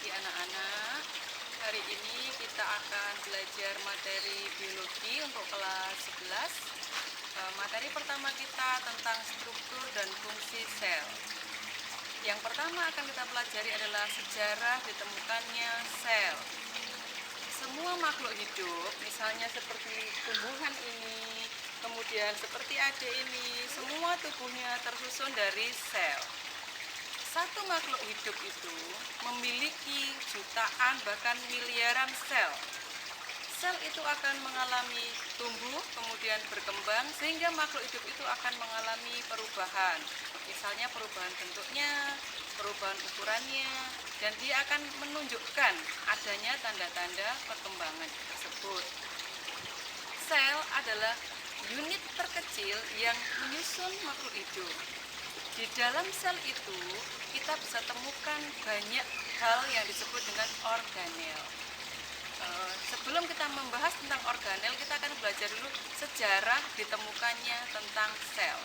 pagi anak-anak. Hari ini kita akan belajar materi biologi untuk kelas 11. Materi pertama kita tentang struktur dan fungsi sel. Yang pertama akan kita pelajari adalah sejarah ditemukannya sel. Semua makhluk hidup, misalnya seperti tumbuhan ini, kemudian seperti adik ini, semua tubuhnya tersusun dari sel. Satu makhluk hidup itu memiliki jutaan bahkan miliaran sel. Sel itu akan mengalami tumbuh, kemudian berkembang, sehingga makhluk hidup itu akan mengalami perubahan. Misalnya perubahan bentuknya, perubahan ukurannya, dan dia akan menunjukkan adanya tanda-tanda perkembangan tersebut. Sel adalah unit terkecil yang menyusun makhluk hidup. Di dalam sel itu, kita bisa temukan banyak hal yang disebut dengan organel. Sebelum kita membahas tentang organel, kita akan belajar dulu sejarah ditemukannya tentang sel.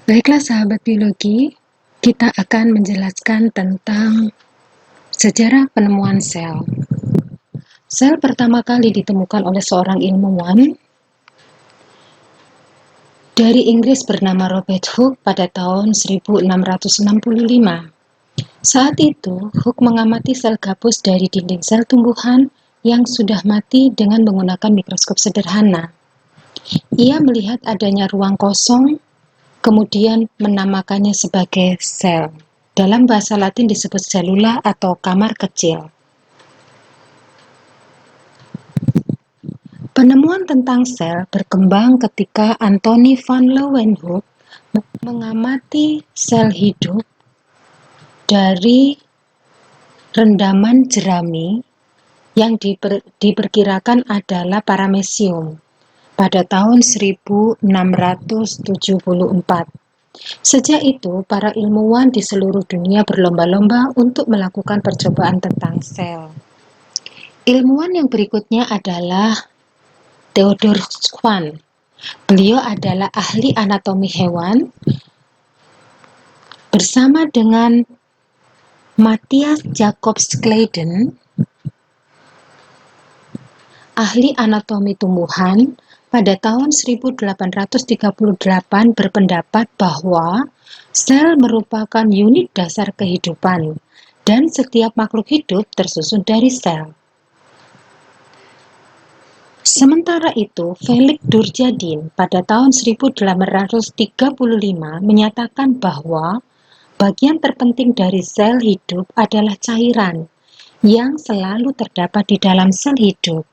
Baiklah sahabat biologi, kita akan menjelaskan tentang sejarah penemuan sel. Sel pertama kali ditemukan oleh seorang ilmuwan dari Inggris bernama Robert Hooke pada tahun 1665. Saat itu, Hooke mengamati sel gabus dari dinding sel tumbuhan yang sudah mati dengan menggunakan mikroskop sederhana. Ia melihat adanya ruang kosong, kemudian menamakannya sebagai sel. Dalam bahasa Latin disebut selula atau kamar kecil. Penemuan tentang sel berkembang ketika Anthony van Leeuwenhoek mengamati sel hidup dari rendaman jerami yang diperkirakan adalah paramecium pada tahun 1674. Sejak itu, para ilmuwan di seluruh dunia berlomba-lomba untuk melakukan percobaan tentang sel. Ilmuwan yang berikutnya adalah Theodor Schwann. Beliau adalah ahli anatomi hewan bersama dengan Matthias Jacobs Claden, ahli anatomi tumbuhan. Pada tahun 1838 berpendapat bahwa sel merupakan unit dasar kehidupan dan setiap makhluk hidup tersusun dari sel. Sementara itu, Felix Durjadin pada tahun 1835 menyatakan bahwa bagian terpenting dari sel hidup adalah cairan yang selalu terdapat di dalam sel hidup.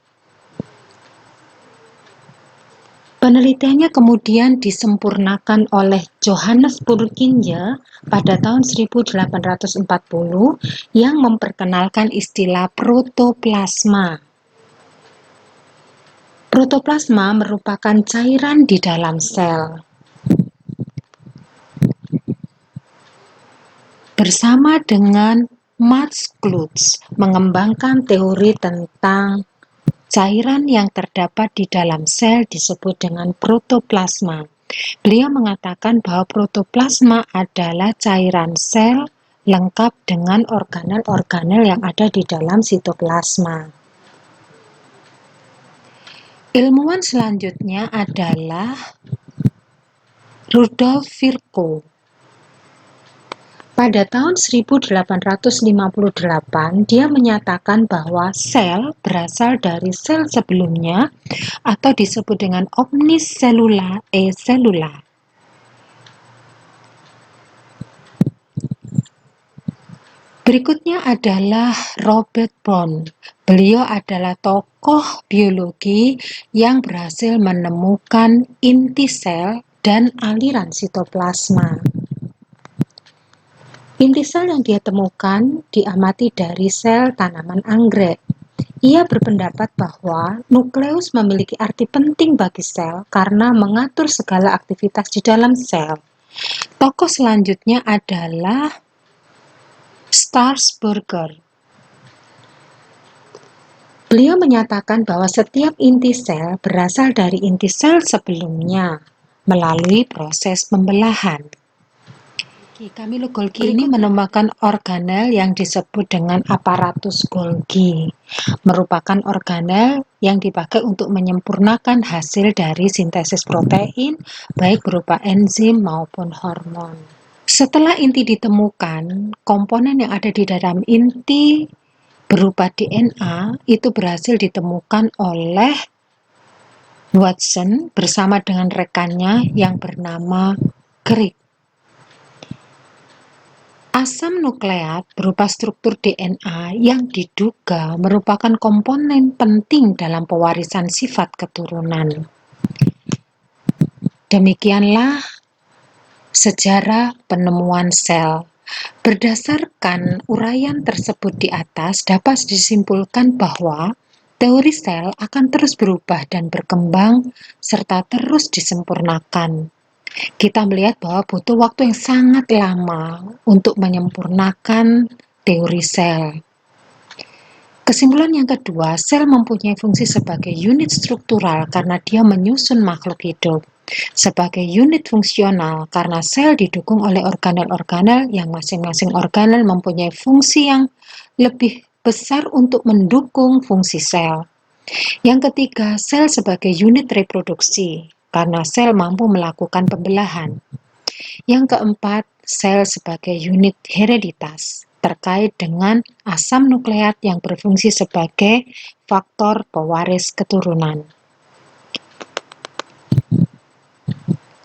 Penelitiannya kemudian disempurnakan oleh Johannes Purkinje pada tahun 1840 yang memperkenalkan istilah protoplasma. Protoplasma merupakan cairan di dalam sel. Bersama dengan Max Klutz mengembangkan teori tentang cairan yang terdapat di dalam sel disebut dengan protoplasma. Beliau mengatakan bahwa protoplasma adalah cairan sel lengkap dengan organel-organel yang ada di dalam sitoplasma. Ilmuwan selanjutnya adalah Rudolf Virchow. Pada tahun 1858, dia menyatakan bahwa sel berasal dari sel sebelumnya atau disebut dengan omnis cellula e cellula. Berikutnya adalah Robert Brown. Beliau adalah tokoh biologi yang berhasil menemukan inti sel dan aliran sitoplasma. Inti sel yang dia temukan diamati dari sel tanaman anggrek. Ia berpendapat bahwa nukleus memiliki arti penting bagi sel karena mengatur segala aktivitas di dalam sel. Tokoh selanjutnya adalah Starsberger. Beliau menyatakan bahwa setiap inti sel berasal dari inti sel sebelumnya melalui proses pembelahan. Camilo Golgi ini menemukan organel yang disebut dengan aparatus Golgi, merupakan organel yang dipakai untuk menyempurnakan hasil dari sintesis protein, baik berupa enzim maupun hormon. Setelah inti ditemukan, komponen yang ada di dalam inti berupa DNA itu berhasil ditemukan oleh Watson bersama dengan rekannya yang bernama Crick. Asam nukleat berupa struktur DNA yang diduga merupakan komponen penting dalam pewarisan sifat keturunan. Demikianlah sejarah penemuan sel. Berdasarkan uraian tersebut di atas, dapat disimpulkan bahwa teori sel akan terus berubah dan berkembang serta terus disempurnakan. Kita melihat bahwa butuh waktu yang sangat lama untuk menyempurnakan teori sel. Kesimpulan yang kedua, sel mempunyai fungsi sebagai unit struktural karena dia menyusun makhluk hidup. Sebagai unit fungsional karena sel didukung oleh organel-organel yang masing-masing organel mempunyai fungsi yang lebih besar untuk mendukung fungsi sel. Yang ketiga, sel sebagai unit reproduksi karena sel mampu melakukan pembelahan. Yang keempat, sel sebagai unit hereditas terkait dengan asam nukleat yang berfungsi sebagai faktor pewaris keturunan.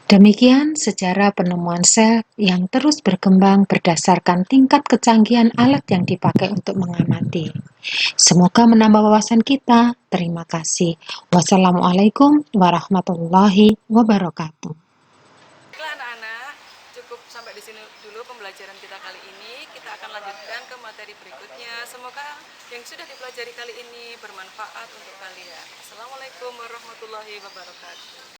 Demikian sejarah penemuan sel yang terus berkembang berdasarkan tingkat kecanggihan alat yang dipakai untuk mengamati. Semoga menambah wawasan kita. Terima kasih. Wassalamualaikum warahmatullahi wabarakatuh. Baiklah anak-anak, cukup sampai di sini dulu pembelajaran kita kali ini. Kita akan lanjutkan ke materi berikutnya. Semoga yang sudah dipelajari kali ini bermanfaat untuk kalian. Assalamualaikum warahmatullahi wabarakatuh.